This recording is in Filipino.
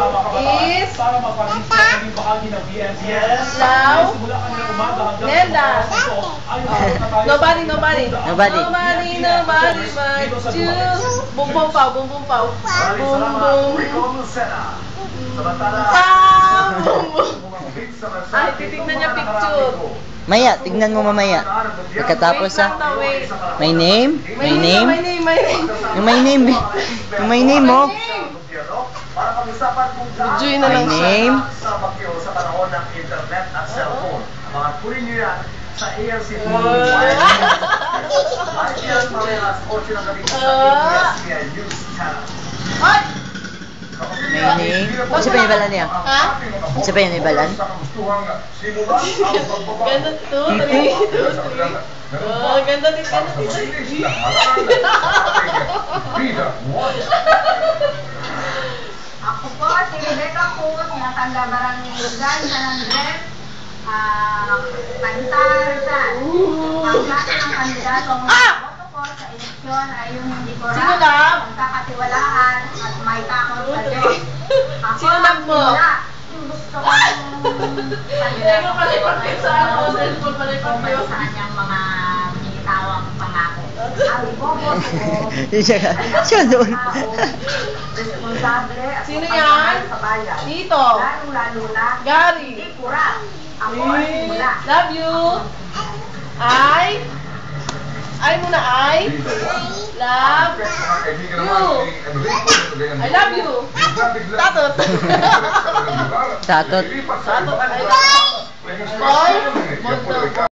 is Lau Nenda. Nobody but you. Boom boom pow. Boom boom. Ay, titignan niya picture. Maya, tignan mo mamaya. Pagkatapos ha. My name. Yung my name mo. Joy na lang siya. My name. Sa panahon ng internet at cellphone. Mga kunin nyo yan sa ARCTV. Ay, yan parehas 8 ng gabi sa ABS-CBN News Channel. Ay! My name. Ano sa panibalan niya? Ha? Ano sa panibalan? Ganda 2, 3. Oh, ganda din. Ako po, si Rebecca Cruz, ng Tanda Barangay Lugan, San Andres, Pantarsan. Ang lahat ng kandidatong boto ko sa eleksyon ay yung hindi ko magkakatiwalaan at may takot sa Diyos. Ako Sino lang mo? yung gusto kong kandidato ko ay sa kanyang mga binitawang pangako. Ang iboboto ko Siya doon. responsable at Sino yan? sa bayan. Dito. Lalo na Gary. hindi pura. Ako ay simula. Love you. I muna love you. I love you. Tatot. Satot. I love you. Boy.